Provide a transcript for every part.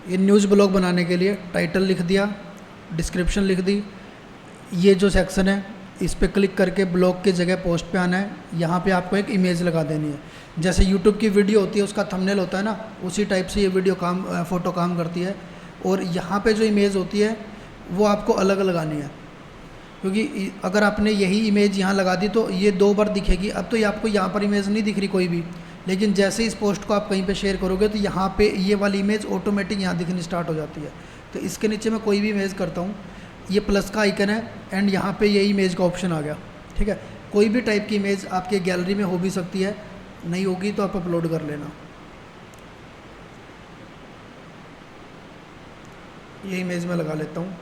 ये news blog बनाने के लिए टाइटल लिख दिया, डिस्क्रिप्शन लिख दी, ये जो सेक्शन है इस पर क्लिक करके ब्लॉग की जगह पोस्ट पे आना है। यहाँ पे आपको एक इमेज लगा देनी है, जैसे यूट्यूब की वीडियो होती है उसका थंबनेल होता है ना, उसी टाइप से ये वीडियो फ़ोटो काम करती है। और यहाँ पे जो इमेज होती है वो आपको अलग लगानी है, क्योंकि अगर आपने यही इमेज यहाँ लगा दी तो ये 2 बार दिखेगी। अब तो ये आपको यहाँ पर इमेज नहीं दिख रही कोई भी, लेकिन जैसे इस पोस्ट को आप कहीं पे शेयर करोगे तो यहाँ पे ये वाली इमेज ऑटोमेटिक यहाँ दिखनी स्टार्ट हो जाती है। तो इसके नीचे मैं कोई भी इमेज करता हूँ, ये प्लस का आइकन है एंड यहाँ पे ये इमेज का ऑप्शन आ गया। ठीक है, कोई भी टाइप की इमेज आपके गैलरी में हो भी सकती है, नहीं होगी तो आप अपलोड कर लेना। ये इमेज मैं लगा लेता हूँ,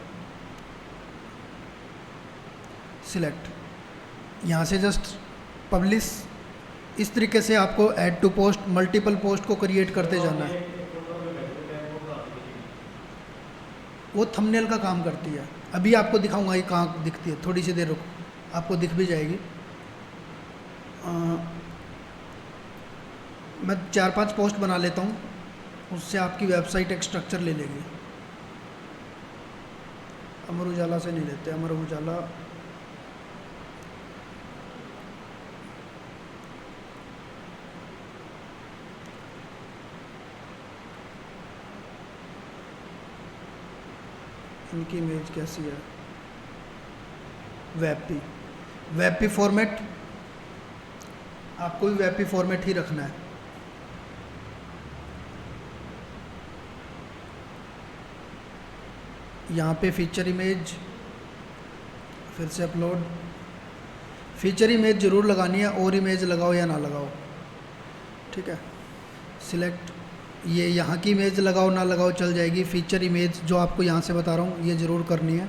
सिलेक्ट, यहाँ से जस्ट पब्लिश। इस तरीके से आपको add to post, multiple post को क्रिएट करते जाना है। वो थंबनेल का काम करती है। अभी आपको दिखाऊंगा ये कहाँ दिखती है, थोड़ी सी देर रुको, आपको दिख भी जाएगी। मैं 4-5 पोस्ट बना लेता हूँ, उससे आपकी वेबसाइट एक स्ट्रक्चर ले लेगी। अमर उजाला से नहीं लेते, अमर उजाला इनकी इमेज कैसी है, वेबपी, वेबपी फॉर्मेट, आपको भी वेबपी फॉर्मेट ही रखना है। यहाँ पे फीचर इमेज, फिर से अपलोड। फीचर इमेज ज़रूर लगानी है, और इमेज लगाओ या ना लगाओ। ठीक है, सिलेक्ट, ये यहाँ की इमेज लगाओ ना लगाओ चल जाएगी। फीचर इमेज जो आपको यहाँ से बता रहा हूँ ये ज़रूर करनी है।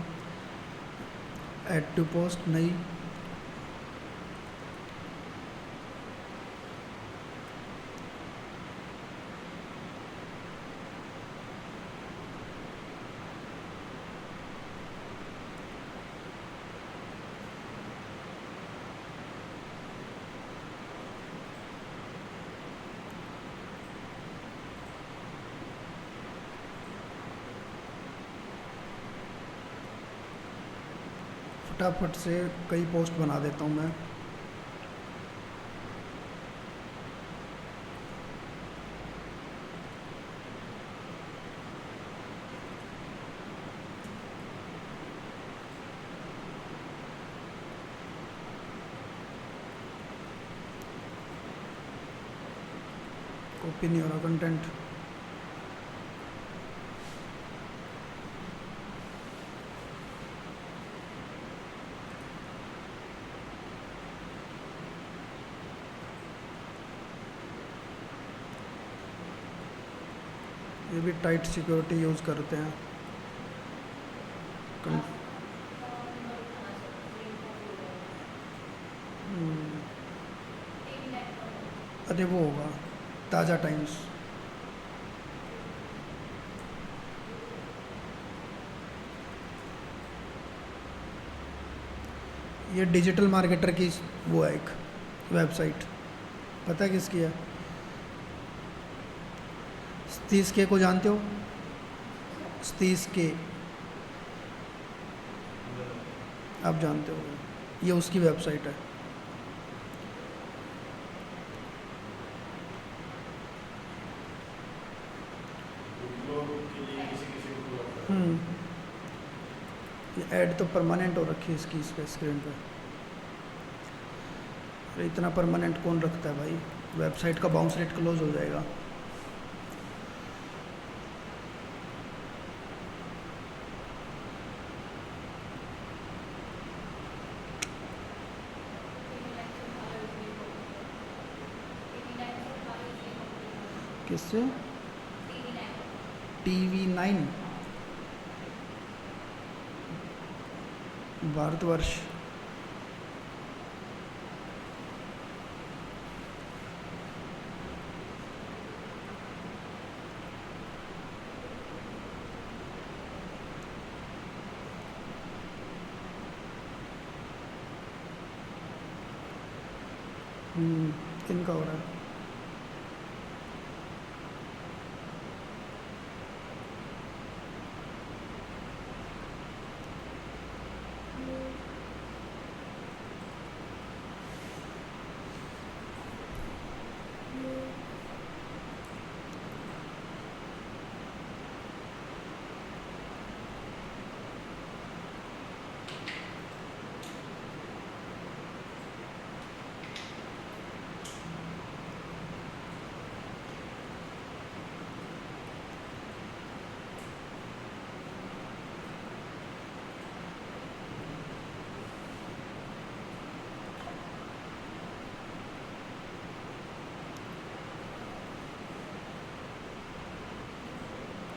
ऐड टू पोस्ट नहीं, फटाफट से कई पोस्ट बना देता हूँ मैं। कॉपी नहीं हो रहा कंटेंट, ये भी टाइट सिक्योरिटी यूज़ करते हैं। अरे वो होगा ताज़ा टाइम्स। ये डिजिटल मार्केटर की वो है एक वेबसाइट, पता है किसकी है? सतीश के को जानते हो? सतीश के, आप जानते हो, ये उसकी वेबसाइट है। ये ऐड तो परमानेंट हो रखी है इसकी, इस पे स्क्रीन पे। अरे इतना परमानेंट कौन रखता है भाई, वेबसाइट का बाउंस रेट क्लोज हो जाएगा। किससे? TV9 भारतवर्ष। इनका हो रहा है।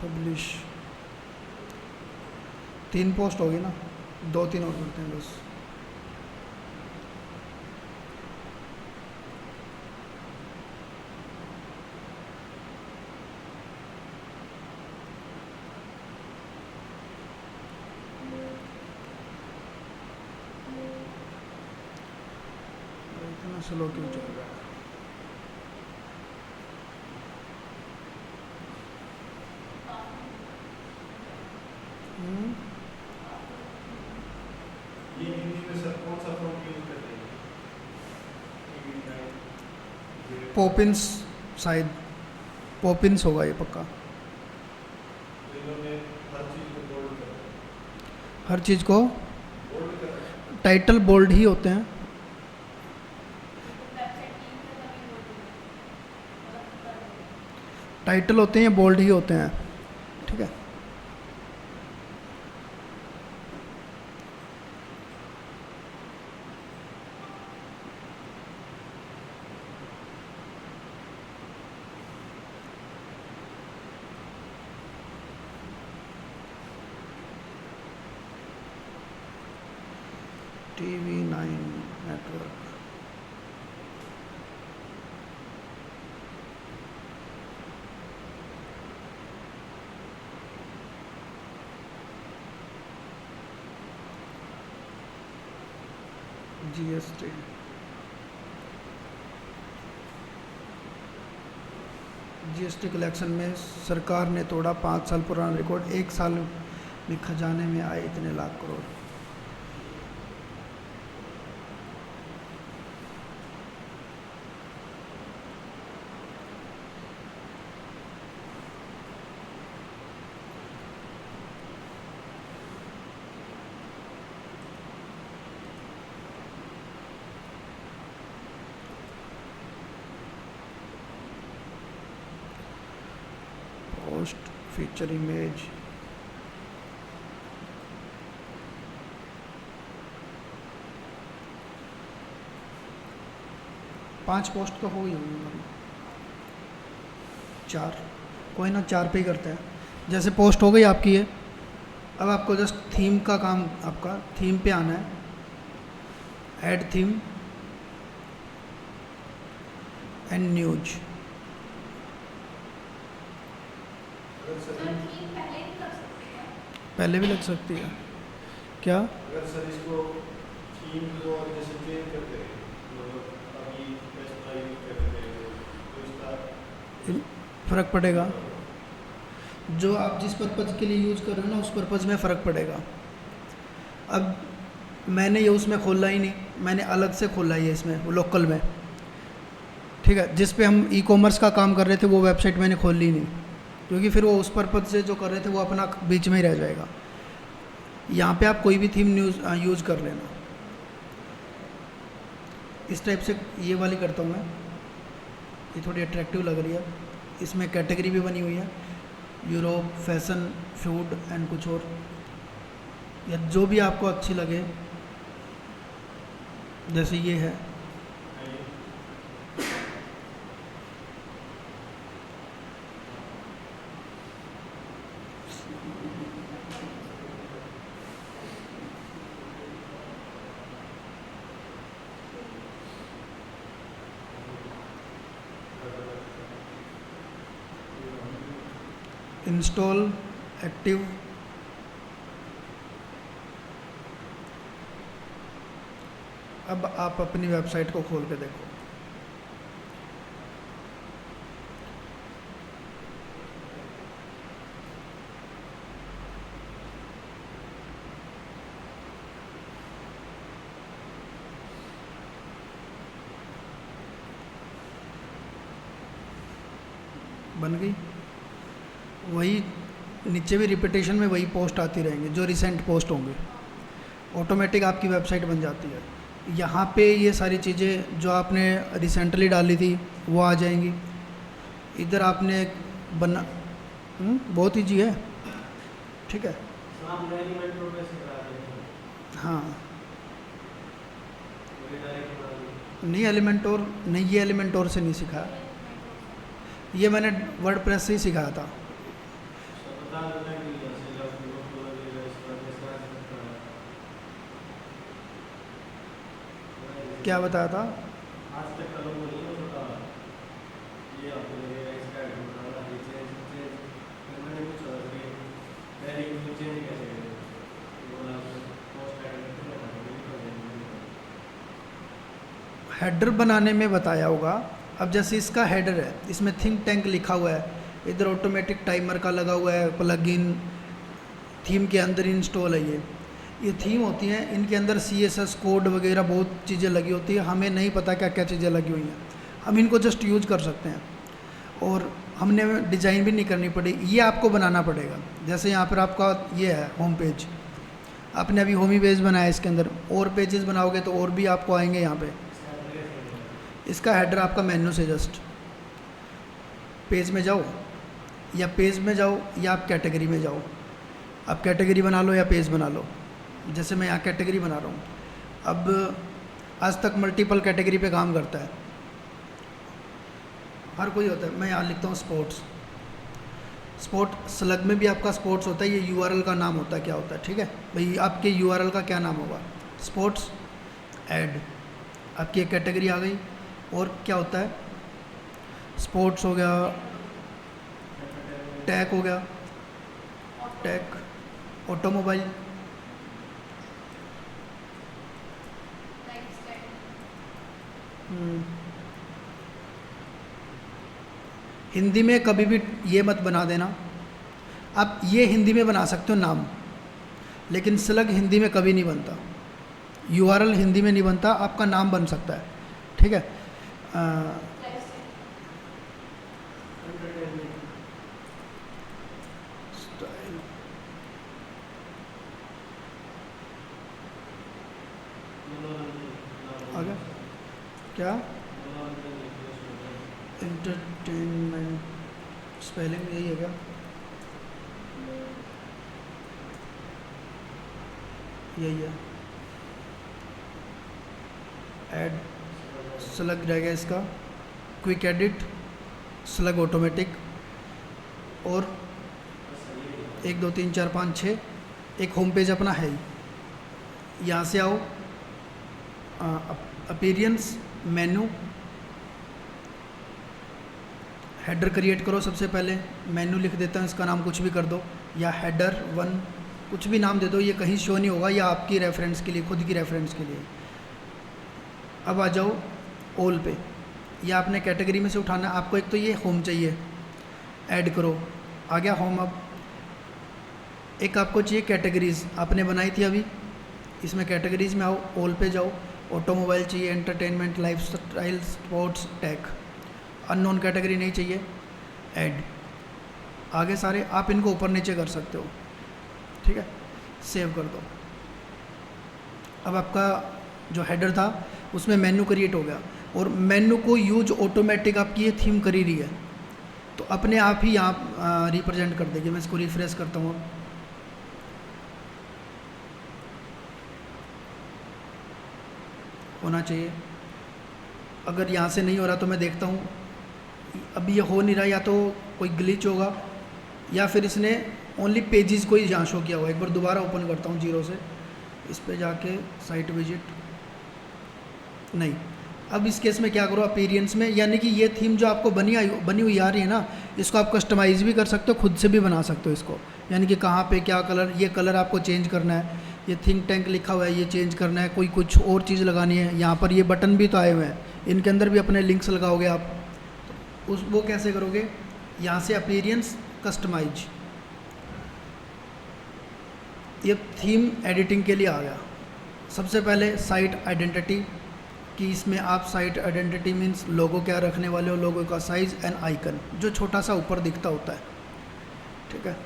पब्लिश 3 पोस्ट होगी ना, 2-3 और करते हैं बस। इतना स्लो क्यों चल रहा है? हम्म, ये हिंदी में सर कौन सा फ्रॉम यूज करते हैं? पोपिन्स, शायद पोपिन्स होगा ये पक्का। तो इन्होंने हर चीज को बोल्ड कर दिया। हर चीज़ को बोल्ड कर दिया। टाइटल बोल्ड ही होते हैं। टाइटल होते हैं या बोल्ड ही होते हैं, ठीक है। TV9 network. GST। GST collection में सरकार ने तोड़ा 5 साल पुराना रिकॉर्ड, 1 साल में खजाने में आए इतने lakh crore. Post feature image, पांच पोस्ट तो हो ही होंगी, 4, कोई ना 4 पे ही करते हैं। जैसे पोस्ट हो गई आपकी ये, अब आपको जस्ट थीम का काम, आपका थीम पे आना है, ऐड थीम एंड न्यूज। अगर सर पहले भी लग सकती है क्या? अगर सर इसको थीम को और जैसे चेंज करते हैं, मतलब अभी कैसा यूज करते हैं, तो इसका फ़र्क पड़ेगा। जो आप जिस पर्पज़ के लिए यूज़ कर रहे हो ना, उस पर्पज़ में फ़र्क पड़ेगा। अब मैंने ये उसमें खोला ही नहीं, मैंने अलग से खोला ही है इसमें, वो लोकल में, ठीक है। जिस पे हम ई कॉमर्स का काम कर रहे थे वो वेबसाइट मैंने खोली ही नहीं, क्योंकि फिर वो उस पर्पज़ से जो कर रहे थे वो अपना बीच में ही रह जाएगा। यहाँ पे आप कोई भी थीम यूज़ कर लेना। इस टाइप से ये वाली करता हूँ मैं, ये थोड़ी अट्रैक्टिव लग रही है। इसमें कैटेगरी भी बनी हुई है, यूरोप, फैशन, फूड एंड कुछ और, या जो भी आपको अच्छी लगे। जैसे ये है, इंस्टॉल एक्टिव, अब आप अपनी वेबसाइट को खोल के देखो। बन गई। वही नीचे भी रिपीटेशन में वही पोस्ट आती रहेंगी, जो रिसेंट पोस्ट होंगे, ऑटोमेटिक आपकी वेबसाइट बन जाती है। यहाँ पे ये सारी चीज़ें जो आपने रिसेंटली डाली थी वो आ जाएंगी। इधर आपने बना, बहुत ईजी है, ठीक है। हाँ, नहीं एलिमेंटोर नहीं, ये एलिमेंटोर से नहीं सीखा, ये मैंने वर्डप्रेस से ही सिखाया था। बता देना कि जैसे जब लोग लगेगा इस पर कैसा सकता है। क्या बताया था? आज तक का लोग नहीं हो सकता, ये आपको लगेगा इसका ऐड बनाना, ये चेंज चेंज मैंने कुछ पहले ही चेंज कैसे करें, बोला पोस्ट ऐड करके हेडर बनाने में बताया होगा। अब जैसे इसका हेडर है, इसमें थिंक टैंक लिखा हुआ है, इधर ऑटोमेटिक टाइमर का लगा हुआ है, प्लगइन थीम के अंदर इंस्टॉल है। ये थीम होती हैं, इनके अंदर CSS कोड वगैरह बहुत चीज़ें लगी होती है, हमें नहीं पता क्या क्या चीज़ें लगी हुई हैं, हम इनको जस्ट यूज कर सकते हैं और हमने डिज़ाइन भी नहीं करनी पड़ी, ये आपको बनाना पड़ेगा। जैसे यहाँ पर आपका ये है होम पेज, आपने अभी होम ही पेज बनाया, इसके अंदर और पेजेस बनाओगे तो और भी आपको आएंगे यहाँ पे। इसका हेडर आपका मेन्यू से जस्ट पेज में जाओ, या पेज में जाओ या आप कैटेगरी में जाओ, आप कैटेगरी बना लो या पेज बना लो। जैसे मैं यहाँ कैटेगरी बना रहा हूँ, अब आज तक मल्टीपल कैटेगरी पे काम करता है, हर कोई होता है। मैं यहाँ लिखता हूँ स्पोर्ट्स, स्पोर्ट स्लग में भी आपका स्पोर्ट्स होता है, ये URL का नाम होता है, क्या होता है, ठीक है भाई, आपके URL का क्या नाम होगा, स्पोर्ट्स ऐड, आपकी एक कैटेगरी आ गई। और क्या होता है, स्पोर्ट्स हो गया, टैग हो गया, टैग ऑटोमोबाइल, हिंदी में कभी भी ये मत बना देना, आप ये हिंदी में बना सकते हो नाम, लेकिन स्लग हिंदी में कभी नहीं बनता, URL हिंदी में नहीं बनता, आपका नाम बन सकता है, ठीक है। स्टाइल आ गया क्या, एंटरटेनमेंट, स्पेलिंग यही है क्या, यही है, ऐड स्लग रहेगा इसका, क्विक एडिट, स्लग ऑटोमेटिक, और 1 2 3 4 5 6, एक होम पेज अपना है ही। यहाँ से आओ, अपीयरेंस, मेन्यू, हेडर क्रिएट करो। सबसे पहले मेन्यू लिख देता हूँ, इसका नाम कुछ भी कर दो, या हेडर 1 कुछ भी नाम दे दो, ये कहीं शो नहीं होगा, या आपकी रेफरेंस के लिए, खुद की रेफरेंस के लिए। अब आ जाओ ऑल पे, या आपने कैटेगरी में से उठाना, आपको एक तो ये होम चाहिए, ऐड करो, आ गया होम। अब एक आपको चाहिए कैटेगरीज़, आपने बनाई थी अभी, इसमें कैटेगरीज़ में आओ, ऑल पे जाओ, ऑटोमोबाइल चाहिए, entertainment, lifestyle, sports, tech, unknown category नहीं चाहिए, ऐड, आगे सारे आप इनको ऊपर नीचे कर सकते हो, ठीक है, सेव कर दो। अब आपका जो हेडर था उसमें मेन्यू क्रिएट हो गया, और मेन्यू को यूज ऑटोमेटिक आपकी ये थीम कर ही रही है, तो अपने आप ही यहाँ रिप्रेजेंट कर देगी। मैं इसको रिफ्रेश करता हूँ, होना चाहिए। अगर यहाँ से नहीं हो रहा तो मैं देखता हूँ, अभी ये हो नहीं रहा, या तो कोई ग्लिच होगा, या फिर इसने ओनली पेजेस को ही यहाँ शो किया हुआ। एक बार दोबारा ओपन करता हूँ जीरो से, इस पे जाके साइट विजिट, नहीं। अब इस केस में क्या करो, अपीयरेंस में, यानी कि ये थीम जो आपको बनी हुई आ रही है ना, इसको आप कस्टमाइज़ भी कर सकते हो, खुद से भी बना सकते हो इसको, यानी कि कहाँ पे क्या कलर, ये कलर आपको चेंज करना है, ये थिंक टैंक लिखा हुआ है ये चेंज करना है, कोई कुछ और चीज़ लगानी है, यहाँ पर ये बटन भी तो आए हुए हैं, इनके अंदर भी अपने लिंक्स लगाओगे आप, उस वो कैसे करोगे, यहाँ से अपीयरेंस, कस्टमाइज, ये थीम एडिटिंग के लिए आ गया। सबसे पहले साइट आइडेंटिटी, कि इसमें आप साइट आइडेंटिटी मीन्स लोगो क्या रखने वाले हो, लोगो का साइज़ एंड आइकन जो छोटा सा ऊपर दिखता होता है, ठीक है,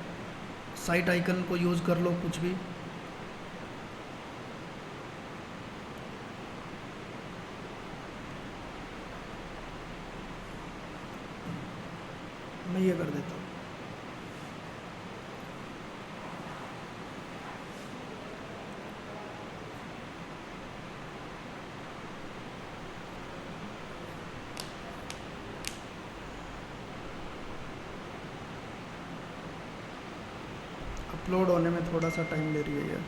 साइट आइकन को यूज़ कर लो कुछ भी। मैं ये कर देता हूँ, अपलोड होने में थोड़ा सा टाइम ले रही है ये।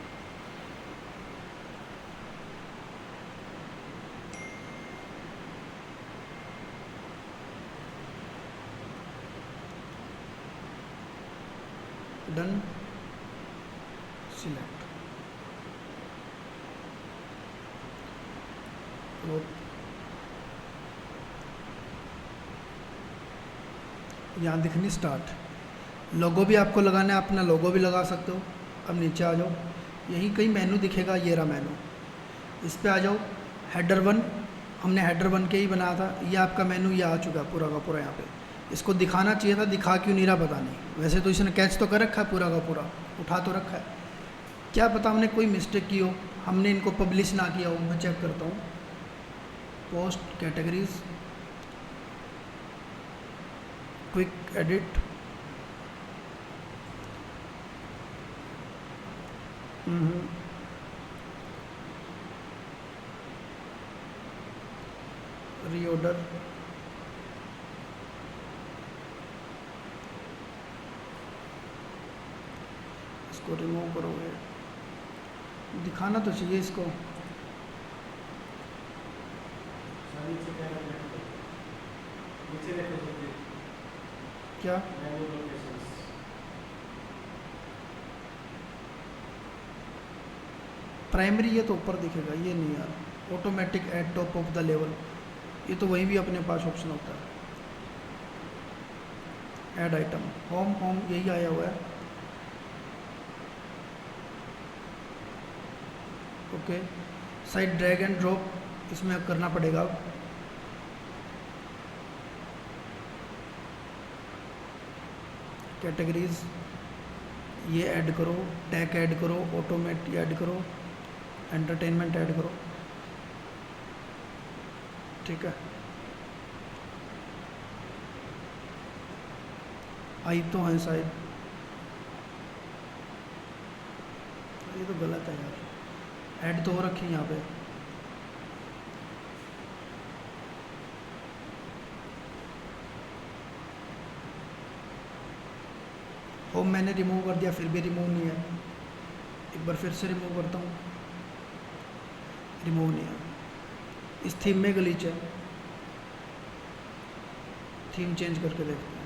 Done, select. यहाँ दिखनी स्टार्ट। लोगो भी आपको लगाना है, अपना लोगो भी लगा सकते हो। अब नीचे आ जाओ, यहीं कहीं मेनू दिखेगा, ये रहा मेनू, इस पे आ जाओ। हेडर 1 हमने हेडर 1 के ही बनाया था, ये आपका मेनू ये आ चुका है पूरा का पूरा। यहाँ पे इसको दिखाना चाहिए था, दिखा क्यों नहीं रहा पता नहीं। वैसे तो इसने कैच तो कर रखा है पूरा का पूरा, उठा तो रखा है, क्या पता हमने कोई मिस्टेक की हो, हमने इनको पब्लिश ना किया हो। मैं चेक करता हूँ। Post categories, quick edit, reorder, इसको रिमूव करोगे, दिखाना तो चाहिए इसको। सर नीचे क्या रखना है? नीचे देखो तो क्या मेनू लोकेशंस। प्राइमरी, ये तो ऊपर दिखेगा, ये नहीं यार। Automatic eight top of the level, ये तो वहीं भी अपने पास ऑप्शन होता है। ऐड आइटम, होम होम यही आया हुआ है। Okay, side drag and drop इसमें करना पड़ेगा अब। कैटेगरीज ये ऐड करो, टैग ऐड करो, ऑटोमेट ऐड करो, एंटरटेनमेंट ऐड करो, ठीक है। आई तो है शायद, ये तो गलत है यार, ऐड तो हो रखी है यहाँ पे। होम मैंने रिमूव कर दिया, फिर भी रिमूव नहीं है। एक बार फिर से रिमूव करता हूँ, रिमूव नहीं है। इस थीम में ग्लिच है, थीम चेंज करके देखते हैं।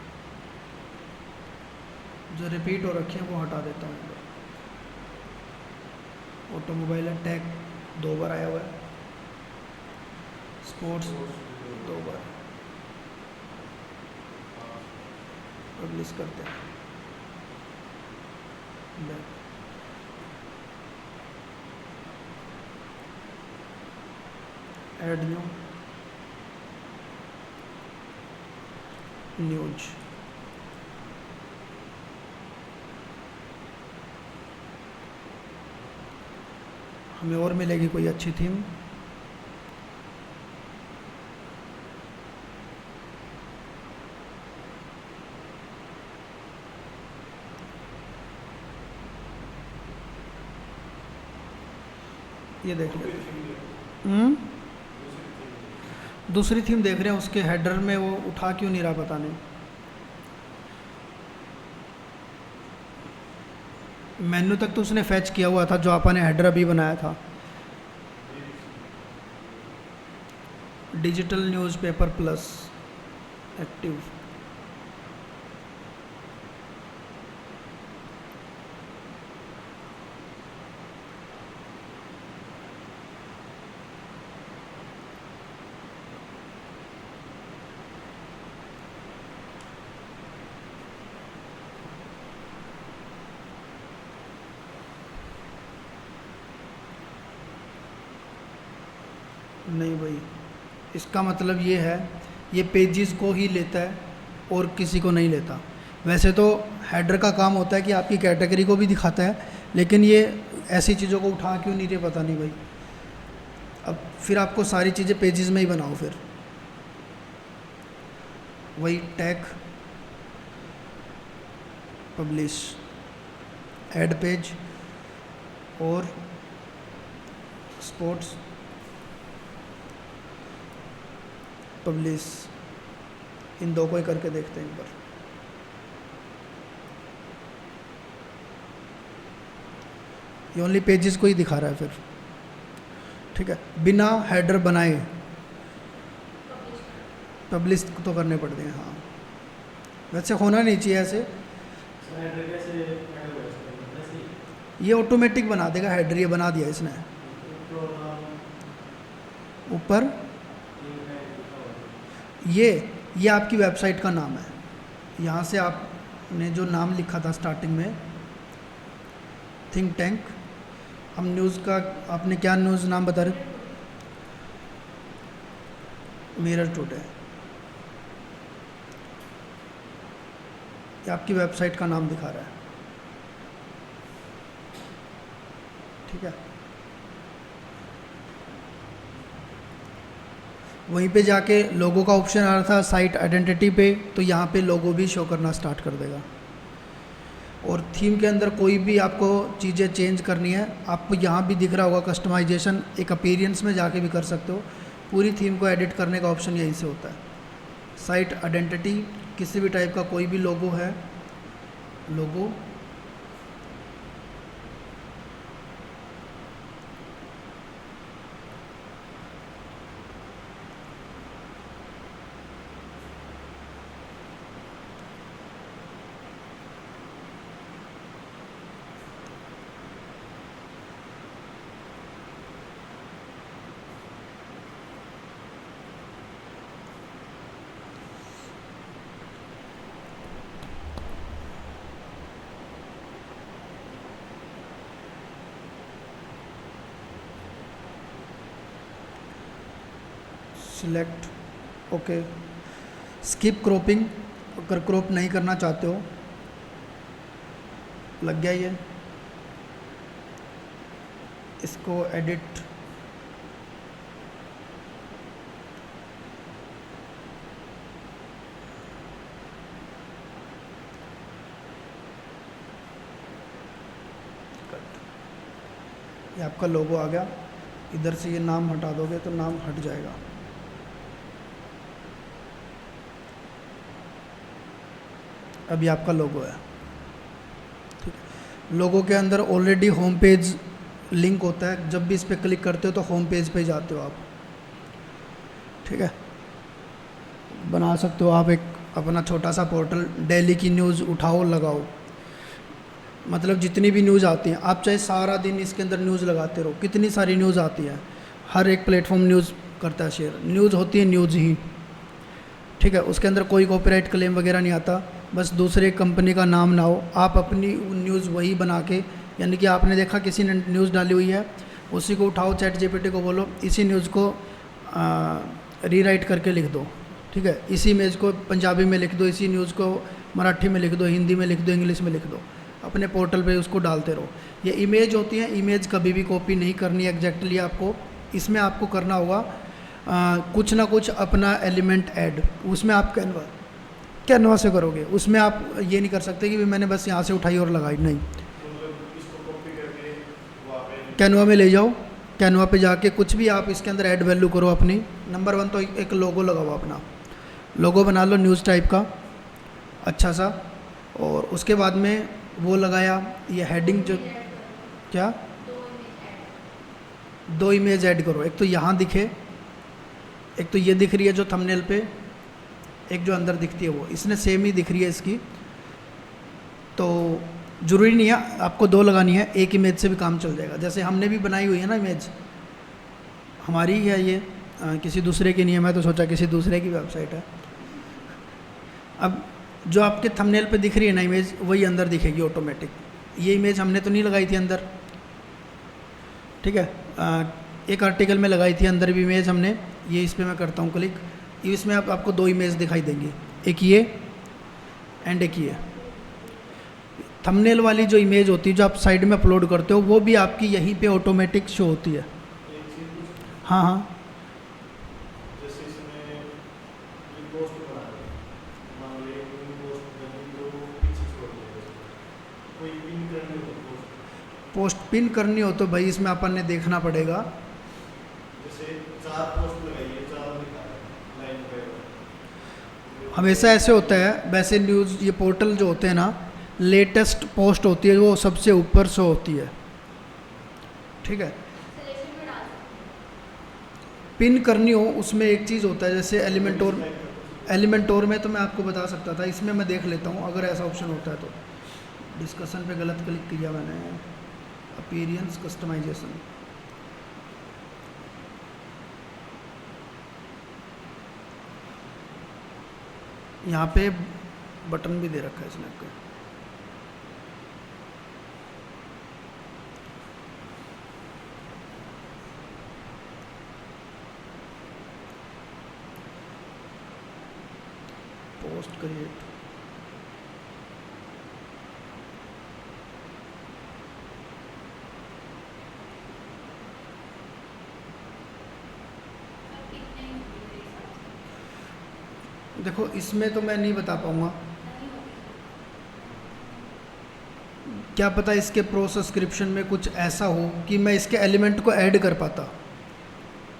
जो रिपीट हो रखे हैं वो हटा देता हूँ। ऑटोमोबाइल है, टैग 2 बार आया हुआ है, स्पोर्ट्स 2 बार। पब्लिश करते हैं, बैक, ऐड न्यू, न्यूज, हमें और मिलेगी कोई अच्छी थीम। ये देख लेते हैं। दूसरी थीम देख रहे हैं, उसके हेडर में वो उठा क्यों नहीं रहा पता नहीं। मेन्यू तक तो उसने फैच किया हुआ था जो आपने हेडर अभी बनाया था। डिजिटल न्यूज़पेपर प्लस एक्टिव, नहीं भाई, इसका मतलब ये है, ये पेजेस को ही लेता है और किसी को नहीं लेता। वैसे तो हेडर का काम होता है कि आपकी कैटेगरी को भी दिखाता है, लेकिन ये ऐसी चीज़ों को उठा क्यों नहीं रहे पता नहीं भाई। अब फिर आपको सारी चीज़ें पेजेस में ही बनाओ, फिर वही टैग, पब्लिश, ऐड पेज और स्पोर्ट्स, पब्लिश, इन 2 को ही करके देखते हैं एक बार। ये ओनली पेजेस को ही दिखा रहा है फिर, ठीक है। बिना हेडर बनाए पब्लिश तो करने पड़ते हैं, हाँ। वैसे होना नहीं चाहिए ऐसे, हेडर कैसे ऐड हो सकता है ऐसे ही? ये ऑटोमेटिक बना देगा हेडर, ये बना दिया इसने तो नाम ऊपर। लिंक है लिखा हुआ है। ये आपकी वेबसाइट का नाम है, यहाँ से आपने जो नाम लिखा था स्टार्टिंग में थिंक टैंक, हम न्यूज़ का आपने क्या न्यूज़ नाम बता रहे? मिरर टुडे, ये आपकी वेबसाइट का नाम दिखा रहा है, ठीक है। वहीं पे जाके लोगो का ऑप्शन आ रहा था साइट आइडेंटिटी पे, तो यहाँ पे लोगो भी शो करना स्टार्ट कर देगा। और थीम के अंदर कोई भी आपको चीज़ें चेंज करनी है, आपको यहाँ भी दिख रहा होगा कस्टमाइजेशन, एक अपीयरेंस में जाके भी कर सकते हो। पूरी थीम को एडिट करने का ऑप्शन यहीं से होता है। साइट आइडेंटिटी, किसी भी टाइप का कोई भी लोगो है, लोगो, सिलेक्ट, ओके। स्किप क्रॉपिंग, अगर क्रॉप नहीं करना चाहते हो, लग गया ये, इसको एडिट, ये आपका लोगो आ गया। इधर से ये नाम हटा दोगे तो नाम हट जाएगा। अभी आपका लोगो है, ठीक है। लोगो के अंदर ऑलरेडी होम पेज लिंक होता है, जब भी इस पर क्लिक करते हो तो होम पेज पे जाते हो आप, ठीक है। बना सकते हो आप एक अपना छोटा सा पोर्टल, डेली की न्यूज़ उठाओ लगाओ, मतलब जितनी भी न्यूज़ आती हैं, आप चाहे सारा दिन इसके अंदर न्यूज़ लगाते रहो, कितनी सारी न्यूज़ आती है, हर एक प्लेटफॉर्म न्यूज़ करता है शेयर, न्यूज़ होती है न्यूज़ ही, ठीक है। उसके अंदर कोई कॉपीराइट क्लेम वगैरह नहीं आता, बस दूसरे कंपनी का नाम ना हो, आप अपनी न्यूज़ वही बना के, यानी कि आपने देखा किसी ने न्यूज़ डाली हुई है, उसी को उठाओ, चैट जीपीटी को बोलो इसी न्यूज़ को रीराइट करके लिख दो, ठीक है। इसी इमेज को पंजाबी में लिख दो, इसी न्यूज़ को मराठी में लिख दो, हिंदी में लिख दो, इंग्लिश में लिख दो, अपने पोर्टल पे उसको डालते रहो। ये इमेज होती है, इमेज कभी भी कॉपी नहीं करनी है एग्जैक्टली आपको। इसमें आपको करना होगा कुछ ना कुछ अपना एलिमेंट ऐड, उसमें आप कैनवा से करोगे, उसमें आप ये नहीं कर सकते कि भी मैंने बस यहाँ से उठाई और लगाई, नहीं। कैनवा में ले जाओ, कैनवा पे जाके कुछ भी आप इसके अंदर ऐड वैल्यू करो अपनी। नंबर 1 तो एक लोगो लगाओ, अपना लोगो बना लो न्यूज़ टाइप का अच्छा सा, और उसके बाद में वो लगाया, ये हेडिंग जो, क्या 2 इमेज ऐड करो, एक तो यहाँ दिखे, एक तो ये दिख रही है जो थंबनेल पे, एक जो अंदर दिखती है वो, इसने सेम ही दिख रही है इसकी, तो ज़रूरी नहीं है आपको 2 लगानी है, एक इमेज से भी काम चल जाएगा। जैसे हमने भी बनाई हुई है ना इमेज, हमारी ही है ये, किसी दूसरे की नहीं है, मैं तो सोचा किसी दूसरे की वेबसाइट है। अब जो आपके थंबनेल पे दिख रही है ना इमेज, वही अंदर दिखेगी ऑटोमेटिक। ये इमेज हमने तो नहीं लगाई थी अंदर, ठीक है, एक आर्टिकल में लगाई थी अंदर भी इमेज हमने, ये इस पर मैं करता हूँ क्लिक, इसमें आपको 2 इमेज दिखाई देंगी, एक ये एंड एक ये। थंबनेल वाली जो इमेज होती है जो आप साइड में अपलोड करते हो, वो भी आपकी यहीं पे ऑटोमेटिक शो होती है। हाँ हाँ, जैसे इसमें ये पोस्ट बना है, मान लो एक पोस्ट करनी तो पीछे छोड़ देगा, कोई पिन करनी हो पोस्ट पिन करनी हो तो भाई इसमें अपन ने देखना पड़ेगा। जैसे 4 पोस्ट लगाइए, 4 दिखा रहा है लाइन पे, हमेशा ऐसे होता है, वैसे न्यूज़ ये पोर्टल जो होते हैं ना, लेटेस्ट पोस्ट होती है वो सबसे ऊपर शो होती है, ठीक है। सिलेक्शन में डाल सकते पिन करनी हो उसमें एक चीज़ होता है, जैसे एलिमेंटोर में तो मैं आपको बता सकता था, इसमें मैं देख लेता हूँ अगर ऐसा ऑप्शन होता है तो। डिस्कशन पे गलत क्लिक किया मैंने, अपीयरेंस कस्टमाइजेशन, यहाँ पे बटन भी दे रखा है स्नैप का। पोस्ट क्रिएट, हैं कितने मेरे हिसाब से देखो इसमें तो मैं नहीं बता पाऊँगा, नहीं होगी। क्या पता इसके प्रो सब्सक्रिप्शन में कुछ ऐसा हो कि मैं इसके एलिमेंट को ऐड कर पाता।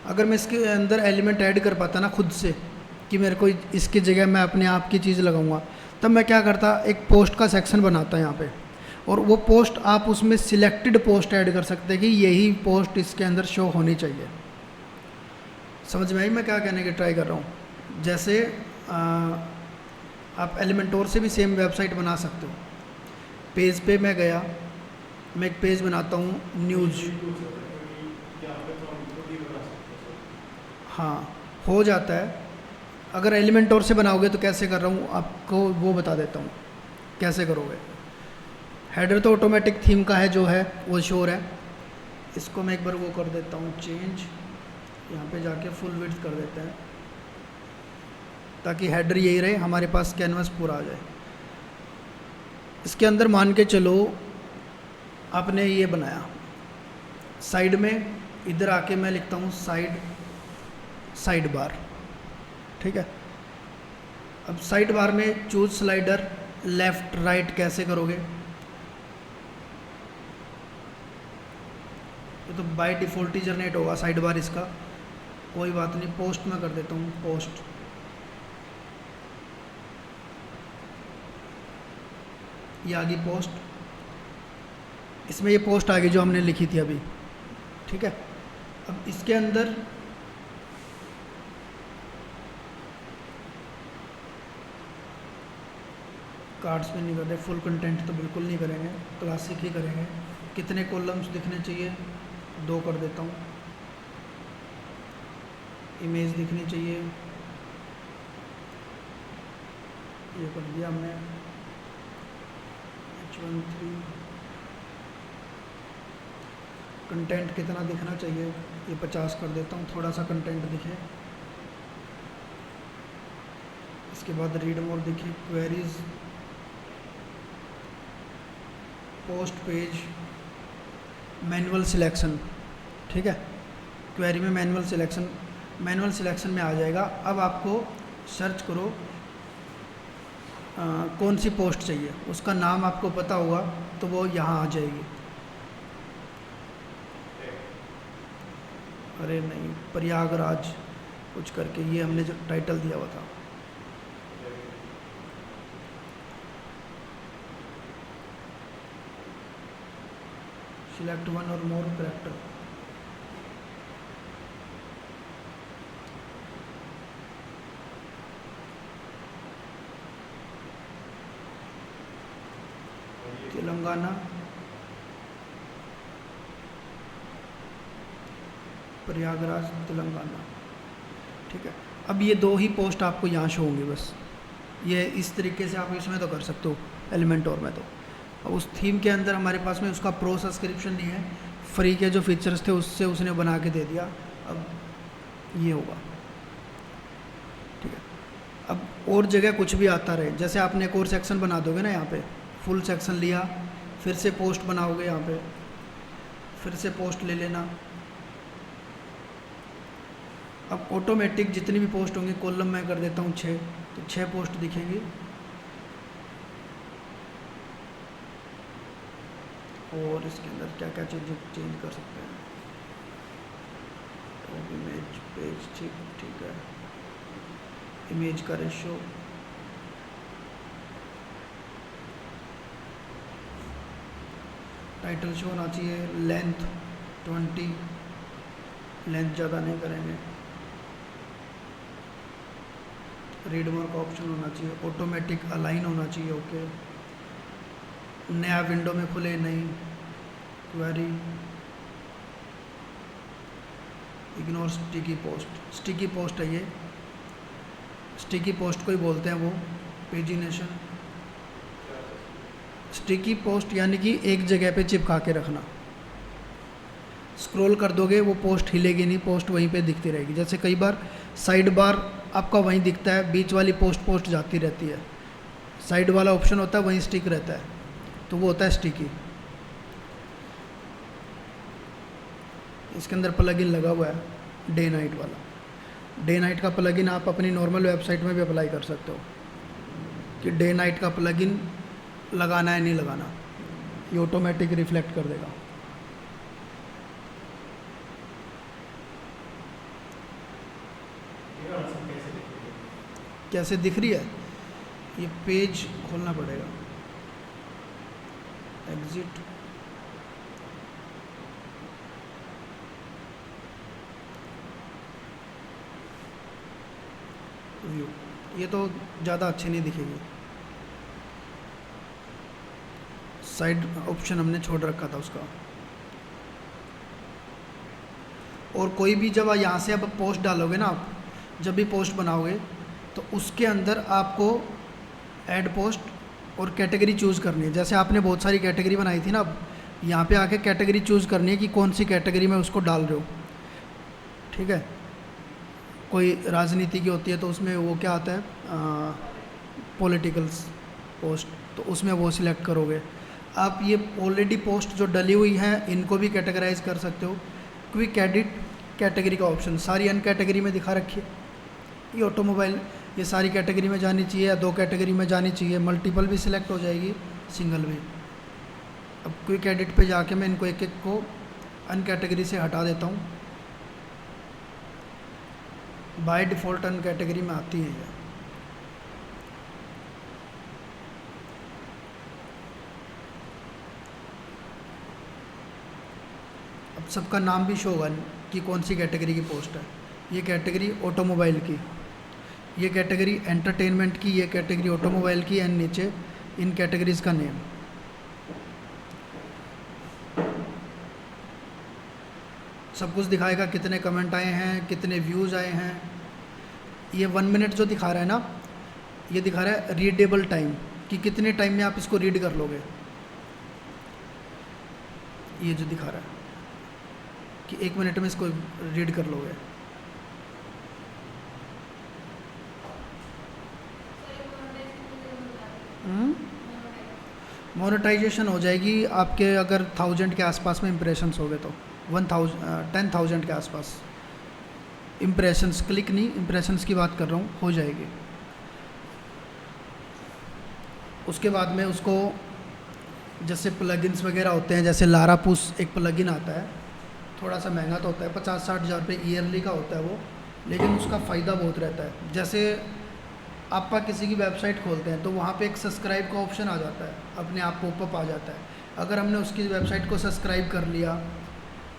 अगर मैं इसके अंदर एलिमेंट ऐड कर पाता ना खुद से, कि मेरे को इसकी जगह मैं अपने आप की चीज़ लगाऊंगा, तब मैं क्या करता, एक पोस्ट का सेक्शन बनाता यहाँ पे, और वो पोस्ट आप उसमें सिलेक्टेड पोस्ट ऐड कर सकते हैं कि यही पोस्ट इसके अंदर शो होनी चाहिए। समझ में आई मैं क्या कहने की ट्राई कर रहा हूँ? जैसे आप एलिमेंटोर से भी सेम वेबसाइट बना सकते हो। पेज पे मैं गया, मैं एक पेज बनाता हूँ न्यूज़, हाँ हो जाता है। अगर एलिमेंटोर से बनाओगे तो कैसे कर रहा हूँ आपको वो बता देता हूँ कैसे करोगे। हेडर तो ऑटोमेटिक थीम का है जो है वो श्योर है। इसको मैं एक बार वो कर देता हूँ चेंज, यहाँ पे जाके फुल विड्थ कर देते हैं ताकि हेडर यही रहे, हमारे पास कैनवास पूरा आ जाए। इसके अंदर मान के चलो आपने ये बनाया, साइड में इधर आके मैं लिखता हूँ साइड बार, ठीक है। अब साइड बार में चूज स्लाइडर लेफ़्ट राइट कैसे करोगे? तो बाय डिफ़ॉल्ट ही जनरेट होगा साइड बार इसका, कोई बात नहीं। पोस्ट में कर देता हूँ पोस्ट, ये आ गई पोस्ट, इसमें ये पोस्ट आ गई जो हमने लिखी थी अभी, ठीक है। अब इसके अंदर कार्ड्स में नहीं कर रहे, फुल कंटेंट तो बिल्कुल नहीं करेंगे, क्लासिक ही करेंगे। कितने कॉलम्स दिखने चाहिए? 2 कर देता हूँ। इमेज दिखनी चाहिए, ये कर दिया हमने H13। कंटेंट कितना दिखना चाहिए? ये 50 कर देता हूँ, थोड़ा सा कंटेंट दिखे। इसके बाद रीड मोर दिखे, queries, post page, manual selection, ठीक है। क्वेरी में मैनुअल सिलेक्शन में आ जाएगा। अब आपको सर्च करो कौन सी पोस्ट चाहिए, उसका नाम आपको पता होगा तो वो यहाँ आ जाएगी। अरे नहीं, प्रयागराज कुछ करके, ये हमने जो टाइटल दिया हुआ था। सिलेक्ट वन और मोर करेक्टर, तेलंगाना, प्रयागराज तेलंगाना, ठीक है। अब ये 2 ही पोस्ट आपको यहाँ शो होंगी बस। ये इस तरीके से आप इसमें तो कर सकते हो एलिमेंटोर में। तो अब उस थीम के अंदर हमारे पास में उसका प्रो सब्सक्रिप्शन नहीं है, फ्री के जो फीचर्स थे उससे उसने बना के दे दिया। अब ये होगा, ठीक है। अब और जगह कुछ भी आता रहे, जैसे आपने एक और सेक्शन बना दोगे ना, यहाँ पे फुल सेक्शन लिया, फिर से पोस्ट बनाओगे, यहाँ पे फिर से पोस्ट ले लेना। अब ऑटोमेटिक जितनी भी पोस्ट होंगी, कॉलम मैं कर देता हूँ 6, तो 6 पोस्ट दिखेंगी। और इसके अंदर क्या क्या चेंज कर सकते हैं? तो इमेज पेज, ठीक है। इमेज का रेशो, टाइटल शो होना चाहिए, लेंथ 20, लेंथ ज़्यादा नहीं करेंगे। रीड मोर का ऑप्शन होना चाहिए, ऑटोमेटिक अलाइन होना चाहिए, ओके। नया विंडो में खुले नहीं, query, ignore sticky post. Sticky post है ये, स्टिकी पोस्ट को ही बोलते हैं वो, पेजिनेशन। स्टिकी पोस्ट यानी कि एक जगह पे चिपका के रखना, स्क्रॉल कर दोगे वो पोस्ट हिलेगी नहीं, पोस्ट वहीं पे दिखती रहेगी। जैसे कई बार साइड बार आपका वहीं दिखता है, बीच वाली पोस्ट जाती रहती है, साइड वाला ऑप्शन होता है वहीं स्टिक रहता है, तो वो होता है स्टिकी। इसके अंदर प्लगइन लगा हुआ है डे नाइट वाला। डे नाइट का प्लगइन आप अपनी नॉर्मल वेबसाइट में भी अप्लाई कर सकते हो कि डे नाइट का प्लगइन लगाना है नहीं लगाना, ये ऑटोमेटिक रिफ्लेक्ट कर देगा। ये आंसर कैसे लिखेंगे? कैसे दिख रही है, ये पेज खोलना पड़ेगा, एग्जिट, व्यू। ये तो ज़्यादा अच्छी नहीं दिखेगी, साइड ऑप्शन हमने छोड़ रखा था उसका। और कोई भी जब यहाँ से अब पोस्ट डालोगे ना, आप जब भी पोस्ट बनाओगे तो उसके अंदर आपको ऐड पोस्ट और कैटेगरी चूज़ करनी है। जैसे आपने बहुत सारी कैटेगरी बनाई थी ना, अब यहाँ पे आके कैटेगरी चूज़ करनी है कि कौन सी कैटेगरी में उसको डाल रहे हो, ठीक है। कोई राजनीति की होती है तो उसमें वो क्या आता है, पॉलिटिकल्स पोस्ट, तो उसमें वो सिलेक्ट करोगे। आप ये ऑलरेडी पोस्ट जो डली हुई हैं इनको भी कैटेगराइज कर सकते हो। क्विक एडिट कैटेगरी का ऑप्शन सारी अन कैटेगरी में दिखा रखी है। ये ऑटोमोबाइल, ये सारी कैटेगरी में जानी चाहिए या 2 कैटेगरी में जानी चाहिए, मल्टीपल भी सिलेक्ट हो जाएगी, सिंगल भी। अब क्विक एडिट पे जाके मैं इनको एक एक को अन कैटेगरी से हटा देता हूँ। बाय डिफ़ॉल्ट अन कैटेगरी में आती है ये। अब सबका नाम भी शो होगा कि कौन सी कैटेगरी की पोस्ट है। ये कैटेगरी ऑटोमोबाइल की, ये कैटेगरी एंटरटेनमेंट की, ये कैटेगरी ऑटोमोबाइल की, एंड नीचे इन कैटेगरीज़ का नेम। सब कुछ दिखाएगा, कितने कमेंट आए हैं, कितने व्यूज़ आए हैं। ये 1 मिनट जो दिखा रहा है ना, ये दिखा रहा है रीडेबल टाइम, कि कितने टाइम में आप इसको रीड कर लोगे। ये जो दिखा रहा है कि 1 मिनट में इसको रीड कर लोगे। मोनेटाइजेशन हो जाएगी आपके अगर 1000 के आसपास में इम्प्रेशंस हो गए तो 10,000 के आसपास इम्प्रेशंस, क्लिक नहीं, इम्प्रेशंस की बात कर रहा हूँ, हो जाएगी। उसके बाद में उसको जैसे प्लगइन्स वगैरह होते हैं, जैसे लारापुस एक प्लगइन आता है, थोड़ा सा महंगा तो होता है, 50-60 हज़ार रुपये ईयरली का होता है वो, लेकिन उसका फ़ायदा बहुत रहता है। जैसे आप किसी की वेबसाइट खोलते हैं तो वहाँ पे एक सब्सक्राइब का ऑप्शन आ जाता है, अपने आप पॉपअप आ जाता है। अगर हमने उसकी वेबसाइट को सब्सक्राइब कर लिया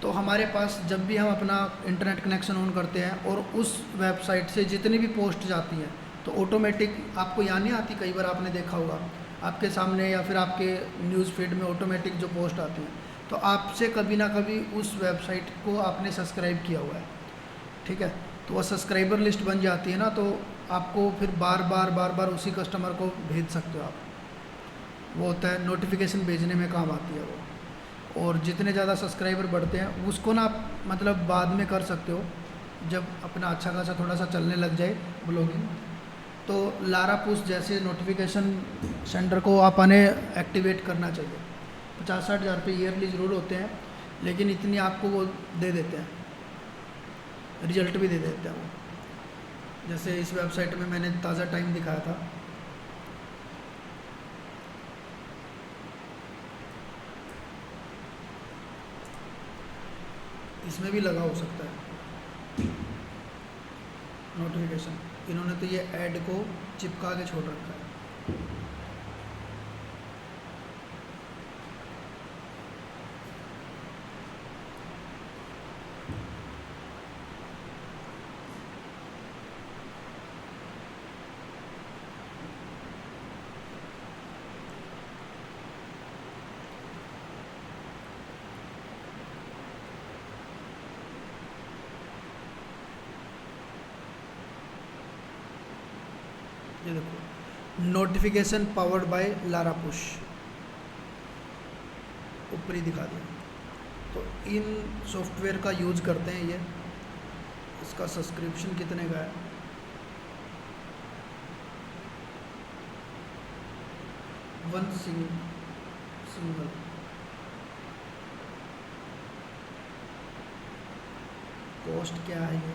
तो हमारे पास जब भी हम अपना इंटरनेट कनेक्शन ऑन करते हैं और उस वेबसाइट से जितनी भी पोस्ट जाती हैं तो ऑटोमेटिक, आपको यहाँ नहीं आती, कई बार आपने देखा होगा आपके सामने या फिर आपके न्यूज़ फीड में ऑटोमेटिक जो पोस्ट आती हैं, तो आपसे कभी ना कभी उस वेबसाइट को आपने सब्सक्राइब किया हुआ है, ठीक है। तो वह सब्सक्राइबर लिस्ट बन जाती है ना, तो आपको फिर बार बार उसी कस्टमर को भेज सकते हो आप। वो होता है नोटिफिकेशन भेजने में काम आती है वो। और जितने ज़्यादा सब्सक्राइबर बढ़ते हैं उसको ना आप मतलब बाद में कर सकते हो, जब अपना अच्छा खासा थोड़ा सा चलने लग जाए ब्लॉगिंग। तो लारापुस जैसे नोटिफिकेशन सेंटर को आपने एक्टिवेट करना चाहिए। 50-60 हज़ार रुपये ईयरली ज़रूर होते हैं, लेकिन इतनी आपको वो दे देते हैं, रिजल्ट भी दे देते हैं वो। जैसे इस वेबसाइट में मैंने ताज़ा टाइम दिखाया था, इसमें भी लगा हो सकता है नोटिफिकेशन। इन्होंने तो ये ऐड को चिपका के छोड़ रखा है। ये देखो, नोटिफिकेशन पावर्ड बाय लारापुश, ऊपरी दिखा दिया। तो इन सॉफ्टवेयर का यूज़ करते हैं ये। इसका सब्सक्रिप्शन कितने का है? वन सिंगल कॉस्ट क्या है ये?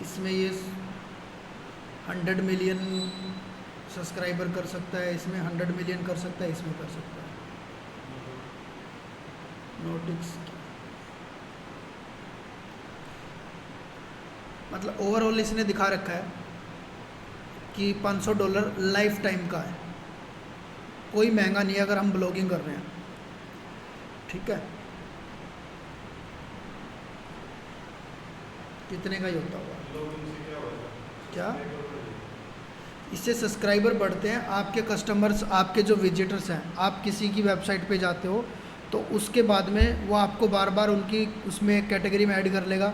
इसमें ये 100 मिलियन सब्सक्राइबर कर सकता है, इसमें 100 मिलियन कर सकता है, इसमें कर सकता है। नोटिक्स मतलब ओवरऑल इसने दिखा रखा है कि $500 लाइफ टाइम का है, कोई महंगा नहीं है अगर हम ब्लॉगिंग कर रहे हैं, ठीक है। कितने का ही होता होगा क्या? इससे सब्सक्राइबर बढ़ते हैं, आपके कस्टमर्स, आपके जो विजिटर्स हैं, आप किसी की वेबसाइट पे जाते हो तो उसके बाद में वो आपको बार बार उनकी उसमें कैटेगरी में ऐड कर लेगा।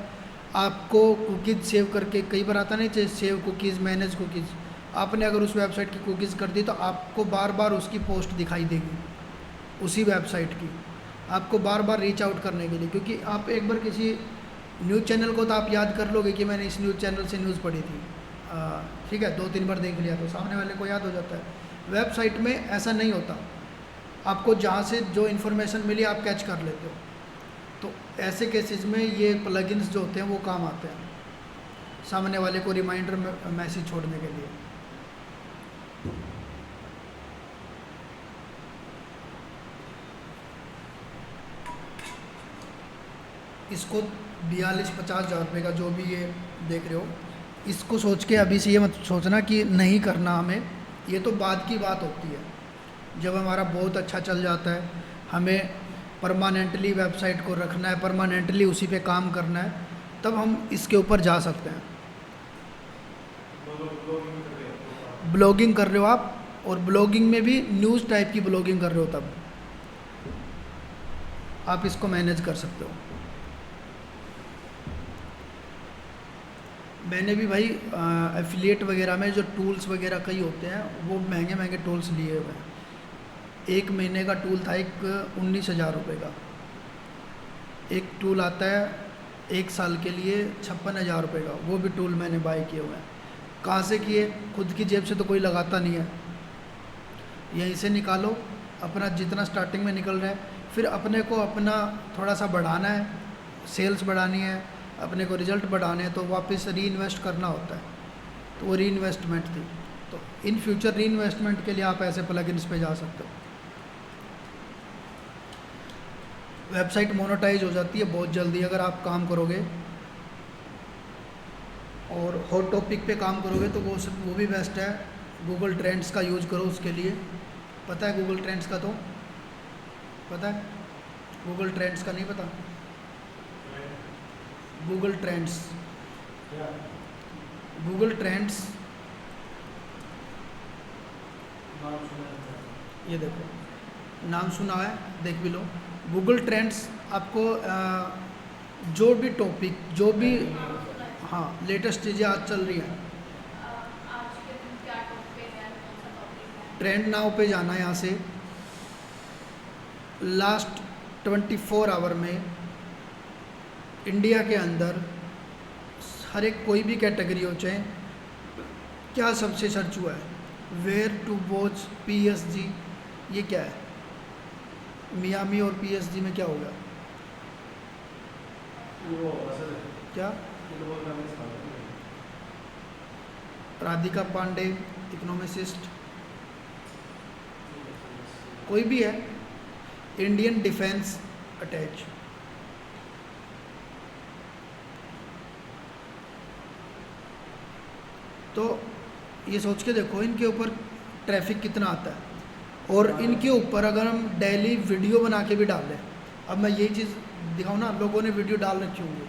आपको कुकीज़ सेव करके, कई बार आता नहीं चाहिए सेव कुकीज़, मैनेज कुकीज़, आपने अगर उस वेबसाइट की कुकीज़ कर दी तो आपको बार बार उसकी पोस्ट दिखाई देगी उसी वेबसाइट की, आपको बार बार रीच आउट करने के लिए। क्योंकि आप एक बार किसी न्यूज़ चैनल को तो आप याद कर लोगे कि मैंने इस न्यूज़ चैनल से न्यूज़ पढ़ी थी, ठीक है, 2-3 बार देख लिया तो सामने वाले को याद हो जाता है। वेबसाइट में ऐसा नहीं होता, आपको जहाँ से जो इन्फॉर्मेशन मिली आप कैच कर लेते हो। तो ऐसे केसेस में ये प्लगइन्स जो होते हैं वो काम आते हैं, सामने वाले को रिमाइंडर मैसेज छोड़ने के लिए। इसको 42-50 हज़ार रुपये का जो भी ये देख रहे हो, इसको सोच के अभी से ये मत सोचना कि नहीं करना हमें, ये तो बाद की बात होती है। जब हमारा बहुत अच्छा चल जाता है, हमें परमानेंटली वेबसाइट को रखना है, परमानेंटली उसी पे काम करना है, तब हम इसके ऊपर जा सकते हैं। ब्लॉगिंग कर रहे हो आप, और ब्लॉगिंग में भी न्यूज़ टाइप की ब्लॉगिंग कर रहे हो, तब आप इसको मैनेज कर सकते हो। मैंने भी भाई एफिलिएट वगैरह में जो टूल्स वगैरह कई होते हैं वो महंगे महंगे टूल्स लिए हुए हैं। एक महीने का टूल था एक 19,000 रुपये का, एक टूल आता है 1 साल के लिए 56,000 रुपये का, वो भी टूल मैंने बाय किए हुए हैं। कहाँ से किए? खुद की जेब से तो कोई लगाता नहीं है, यहीं से निकालो, अपना जितना स्टार्टिंग में निकल रहा है, फिर अपने को अपना थोड़ा सा बढ़ाना है, सेल्स बढ़ानी है, अपने को रिज़ल्ट बढ़ाने हैं, तो वापस री इन्वेस्ट करना होता है। तो वो री इन्वेस्टमेंट थी। तो इन फ्यूचर री इन्वेस्टमेंट के लिए आप ऐसे प्लगइन्स पे जा सकते हो। वेबसाइट मोनेटाइज हो जाती है बहुत जल्दी अगर आप काम करोगे, और हॉट टॉपिक पे काम करोगे तो वो भी बेस्ट है। गूगल ट्रेंड्स का यूज़ करो उसके लिए। पता है गूगल ट्रेंड्स का? तो पता है गूगल ट्रेंड्स का? नहीं पता? गूगल ट्रेंड्स, गूगल ट्रेंड्स, ये देखो नाम सुना है, देख भी लो। गूगल ट्रेंड्स आपको जो भी टॉपिक, जो भी, हाँ, लेटेस्ट चीज़ें आज चल रही हैं, आज के दिन क्या टॉपिक है, कौन सा टॉपिक है, ट्रेंड नाउ पे जाना है। यहाँ से लास्ट 24 आवर में इंडिया के अंदर हर एक कोई भी कैटेगरी हो, चाहे क्या सबसे सर्च हुआ है, वेयर टू वॉच PSG, ये क्या है? मियामी और PSG में क्या होगा? वो असल है क्या? फुटबॉल का मैच था। राधिका पांडे, इकोनॉमिस्ट, कोई भी है, इंडियन डिफेंस अटैच, तो ये सोच के देखो इनके ऊपर ट्रैफिक कितना आता है। और इनके ऊपर अगर हम डेली वीडियो बना के भी डाल दें, अब मैं यही चीज़ दिखाऊँ ना, लोगों ने वीडियो डाल रखी होंगी,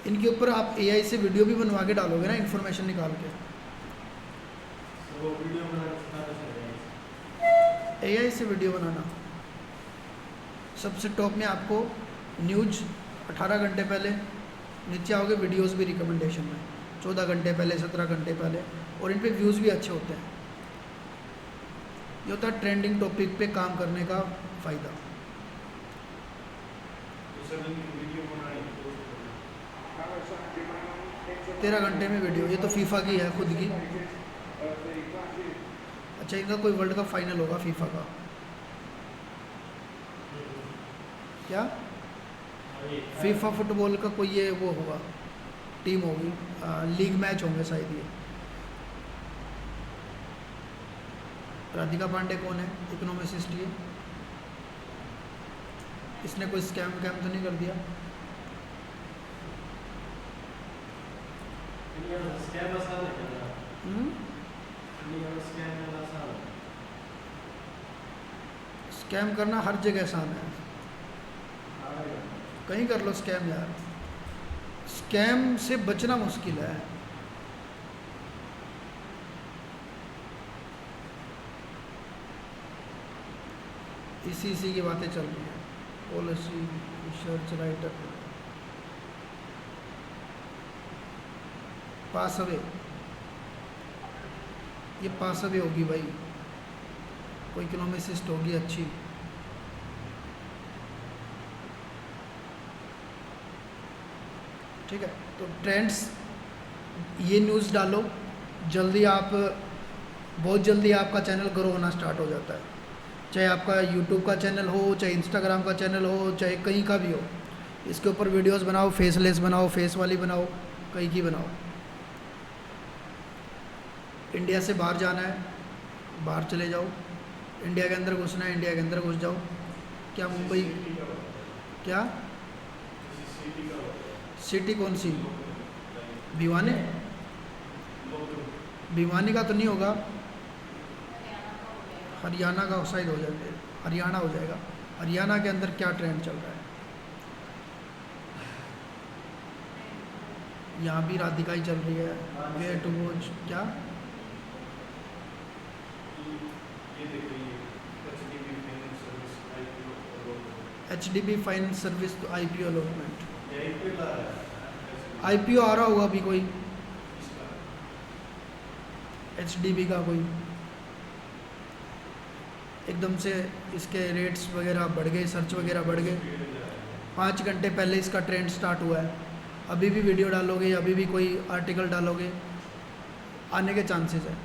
इनके ऊपर आप AI से वीडियो भी बनवा के डालोगे ना, इन्फॉर्मेशन निकाल के, वो वीडियो बनाना सिखाना चाहिए। AI से वीडियो बनाना। सबसे टॉप में आपको न्यूज़ 18 घंटे पहले, नीचे आओगे वीडियोस भी रिकमेंडेशन में, 14 घंटे पहले, 17 घंटे पहले, और इन पे व्यूज़ भी अच्छे होते हैं। ये होता है ट्रेंडिंग टॉपिक पे काम करने का फ़ायदा। दूसरे दिन की वीडियो बनानी तो 13 घंटे में वीडियो, ये तो फीफा की है खुद की। अच्छा, इनका कोई वर्ल्ड कप फाइनल होगा फीफा का क्या? फीफा फुटबॉल का कोई ये वो होगा, टीम होगी, लीग मैच होंगे शायद ये। राधिका पांडे कौन है? इकोनॉमिसिस्ट ये। इसने कोई स्कैम वैम तो नहीं कर दिया? इंडिया में स्कैम आसान है करना, हम्म? इंडिया में स्कैम करना आसान है। स्कैम करना हर जगह आसान है, कहीं कर लो स्कैम यार। स्कैम से बचना मुश्किल है। इसी की बातें चल रही हैं, policy research writer pass away, ये पास अवे होगी भाई, कोई इकोनॉमिसिस्ट होगी अच्छी। ठीक है, तो ट्रेंड्स, ये न्यूज़ डालो, जल्दी आप, बहुत जल्दी आपका चैनल ग्रो होना स्टार्ट हो जाता है। चाहे आपका यूट्यूब का चैनल हो, चाहे इंस्टाग्राम का चैनल हो, चाहे कहीं का भी हो, इसके ऊपर वीडियोस बनाओ, फेसलेस बनाओ, फेस वाली बनाओ, कहीं की बनाओ। इंडिया से बाहर जाना है, बाहर चले जाओ। इंडिया के अंदर घुसना है, इंडिया के अंदर घुस जाओ। क्या मुंबई, क्या सिटी कौन सी? भिवानी? भिवानी का तो नहीं होगा, हरियाणा का शायद हो जाएगा, हरियाणा हो जाएगा। हरियाणा के अंदर क्या ट्रेंड चल रहा है? यहाँ भी राधिका ही चल रही है, वे टू वॉच। क्या? ये देखो, ये HDB finance service IPO allotment, यही पे ला रहा है IPO आ रहा होगा अभी कोई, इसका। HDB का कोई, एकदम से इसके रेट्स वगैरह बढ़ गए, सर्च वगैरह बढ़ गए। 5 घंटे पहले इसका ट्रेंड स्टार्ट हुआ है, अभी भी वीडियो डालोगे, अभी भी कोई आर्टिकल डालोगे, आने के चांसेस है।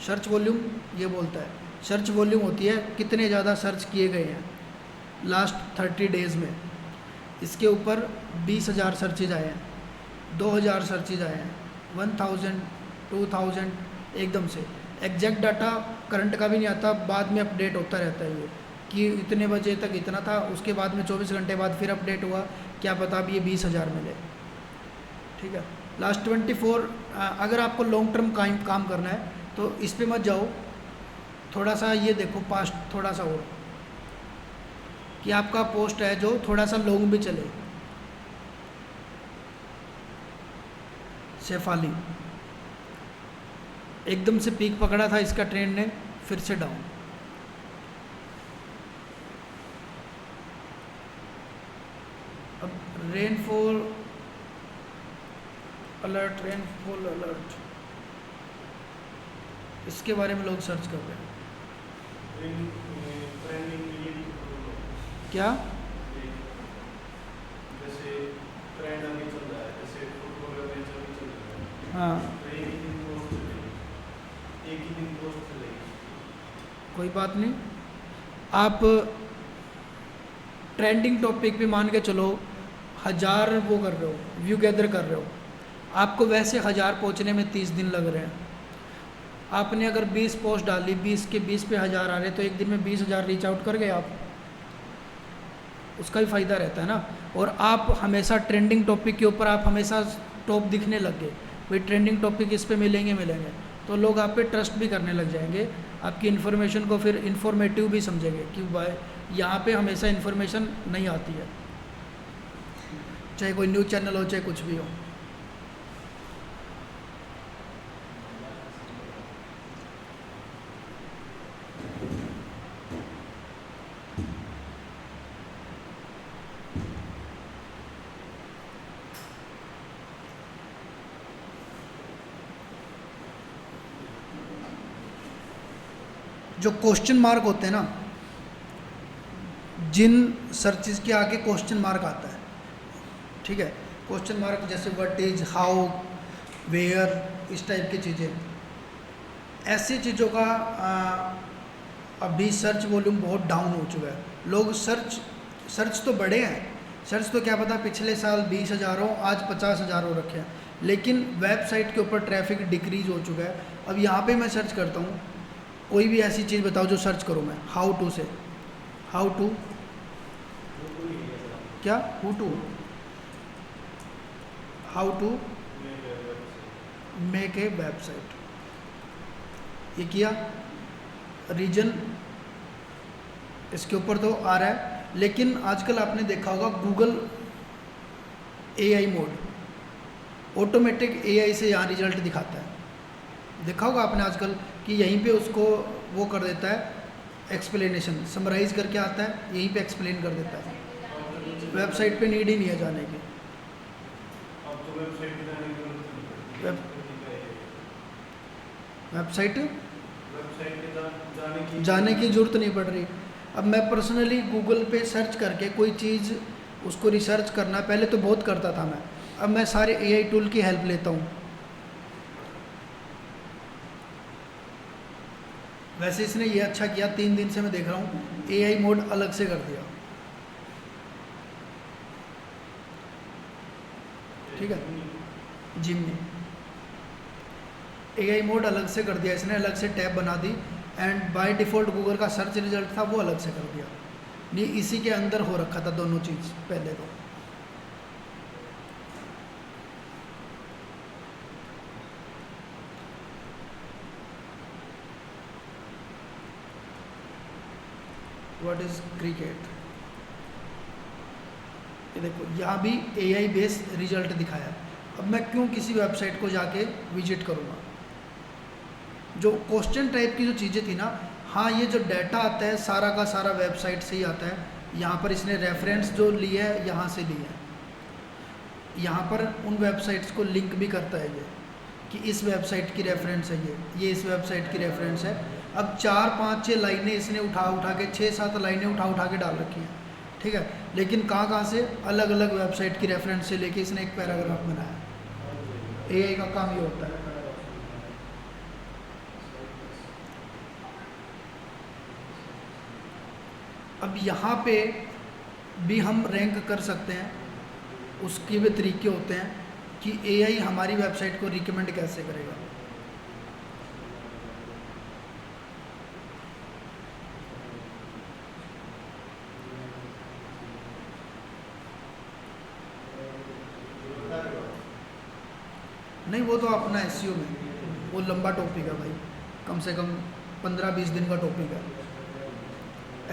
सर्च वॉल्यूम ये बोलता है, सर्च वॉल्यूम होती है कितने ज़्यादा सर्च किए गए हैं लास्ट 30 डेज़ में। इसके ऊपर 20,000 सर्चेज आए हैं, 2,000 सर्चेज आए हैं, 1,000, 2,000, एकदम से। एग्जैक्ट डाटा करंट का भी नहीं आता, बाद में अपडेट होता रहता है ये कि इतने बजे तक इतना था, उसके बाद में 24 घंटे बाद फिर अपडेट हुआ, क्या पता अब ये 20,000 मिले। ठीक है, लास्ट 24, अगर आपको लॉन्ग टर्म काम करना है तो इस पे मत जाओ, थोड़ा सा ये देखो पास्ट, थोड़ा सा और कि आपका पोस्ट है जो थोड़ा सा लॉन्ग भी चले। शेफाली एकदम से पीक पकड़ा था इसका ट्रेंड ने, फिर से डाउन। अब रेनफॉल अलर्ट, रेनफॉल अलर्ट, इसके बारे में लोग सर्च कर रहे हैं। क्या? जैसे ट्रेंड अभी चल रहा है, जैसे फुटबॉल मैच अभी चल रहा है, हाँ, तो एक ही दिन पोस्ट चलेगी, एक ही दिन पोस्ट चलेगी। कोई बात नहीं, आप ट्रेंडिंग टॉपिक पे मान के चलो 1000 वो कर रहे हो, व्यू गैदर कर रहे हो, आपको वैसे 1000 पहुंचने में 30 दिन लग रहे हैं। आपने अगर 20 पोस्ट डाली, 20 के 20 पे 1000 आ रहे, तो एक दिन में 20,000 रीच आउट कर गए आप, उसका भी फ़ायदा रहता है ना। और आप हमेशा ट्रेंडिंग टॉपिक के ऊपर आप हमेशा टॉप दिखने लग गए, भाई ट्रेंडिंग टॉपिक इस पे मिलेंगे, तो लोग आप पे ट्रस्ट भी करने लग जाएंगे, आपकी इन्फॉर्मेशन को फिर इन्फॉर्मेटिव भी समझेंगे कि भाई यहाँ पे हमेशा इन्फॉर्मेशन नहीं आती है, चाहे कोई न्यूज़ चैनल हो, चाहे कुछ भी हो। जो क्वेश्चन मार्क होते हैं ना, जिन सर्चेस के आगे क्वेश्चन मार्क आता है, ठीक है, क्वेश्चन मार्क जैसे व्हाट इज, हाउ, वेयर, इस टाइप की चीज़ें, ऐसी चीज़ों का अभी सर्च वॉल्यूम बहुत डाउन हो चुका है। लोग सर्च तो बड़े हैं, सर्च तो क्या पता पिछले साल 20,000 हो, आज 50,000 हो रखे हैं, लेकिन वेबसाइट के ऊपर ट्रैफिक डिक्रीज हो चुका है। अब यहाँ पे मैं सर्च करता हूँ, कोई भी ऐसी चीज़ बताओ जो सर्च करूँ मैं, हाउ टू से, हाउ टू क्या, who to, how to make a website, ये किया, रीजन इसके ऊपर तो आ रहा है। लेकिन आजकल आपने देखा होगा Google AI mode, automatic AI से यहाँ रिजल्ट दिखाता है। देखा होगा आपने आजकल कि यहीं पे उसको वो कर देता है, एक्सप्लेनेशन समराइज करके आता है, यहीं पे एक्सप्लेन कर देता है, वेबसाइट पे नीड ही नहीं है जाने की। अब तो वेबसाइट पे जाने की जरूरत नहीं है। वेबसाइट पे जाने की ज़रूरत नहीं पड़ रही। अब मैं पर्सनली गूगल पे सर्च करके कोई चीज़ उसको रिसर्च करना, पहले तो बहुत करता था मैं, अब मैं सारे एआई टूल की हेल्प लेता हूँ। वैसे इसने ये अच्छा किया, 3 दिन से मैं देख रहा हूँ एआई मोड अलग से कर दिया, ठीक है, जिमनी एआई मोड अलग से कर दिया इसने, अलग से टैब बना दी, एंड बाय डिफ़ॉल्ट गूगल का सर्च रिजल्ट था वो अलग से कर दिया। नहीं, इसी के अंदर हो रखा था दोनों चीज़ पहले तो। व्हाट इज़ क्रिकेट, ये देखो यहाँ भी एआई बेस्ड रिजल्ट दिखाया है। अब मैं क्यों किसी वेबसाइट को जाके विजिट करूँगा? जो क्वेश्चन टाइप की जो चीज़ें थी ना, हाँ ये जो डाटा आता है सारा का सारा वेबसाइट से ही आता है। यहाँ पर इसने रेफरेंस जो लिया है यहाँ से लिया है, यहाँ पर उन वेबसाइट्स को लिंक भी करता है ये कि इस वेबसाइट की रेफरेंस है ये इस वेबसाइट की रेफरेंस है। अब 4, 5, 6 लाइनें इसने उठा के 6, 7 लाइनें उठा के डाल रखी हैं, ठीक है, लेकिन कहाँ से अलग अलग वेबसाइट की रेफरेंस से लेके इसने एक पैराग्राफ बनाया। एआई का काम ये होता है। अब यहाँ पे भी हम रैंक कर सकते हैं, उसके भी तरीके होते हैं कि एआई हमारी वेबसाइट को रिकमेंड कैसे करेगा। नहीं, वो तो अपना एसईओ में, वो लंबा टॉपिक है भाई, कम से कम 15-20 दिन का टॉपिक है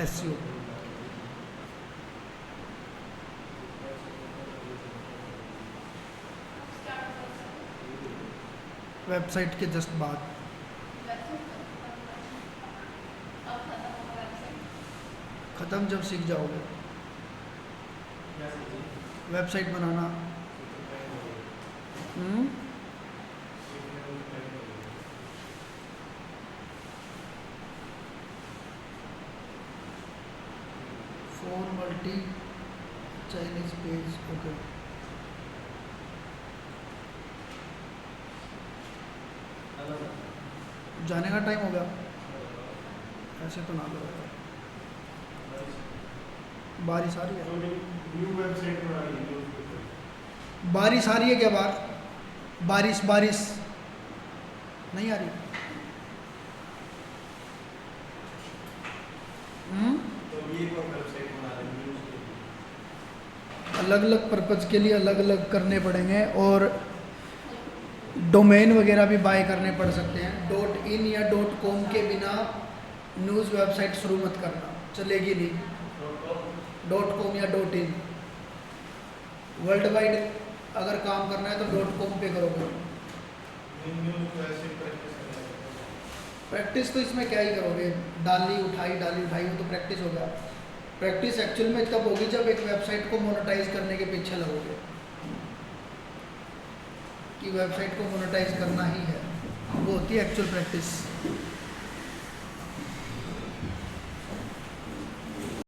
एसईओ। वेबसाइट के जस्ट बाद ख़त्म, जब सीख जाओगे वेबसाइट बनाना। फोर मल्टी चाइनीज पेज, ओके। जाने का टाइम हो गया, ऐसे तो ना करो, बारिश आ रही है। न्यू वेबसाइट बना रही है। बारिश आ रही है क्या बाहर? बारिश नहीं आ रही? तो ये कौन वेबसाइट बना रही है? अलग अलग पर्पज़ के लिए अलग अलग करने पड़ेंगे, और डोमेन वगैरह भी बाय करने पड़ सकते हैं। .in या .com के बिना न्यूज़ वेबसाइट शुरू मत करना, चलेगी नहीं। .com या .in, वर्ल्ड वाइड अगर काम करना है तो .com पे करोगे। प्रैक्टिस तो इसमें क्या ही करोगे, डाली उठाई वो तो प्रैक्टिस हो गया। प्रैक्टिस एक्चुअल में तब होगी जब एक वेबसाइट को मोनेटाइज करने के पीछे लगोगे कि वेबसाइट को मोनेटाइज करना ही है, वो होती है एक्चुअल प्रैक्टिस।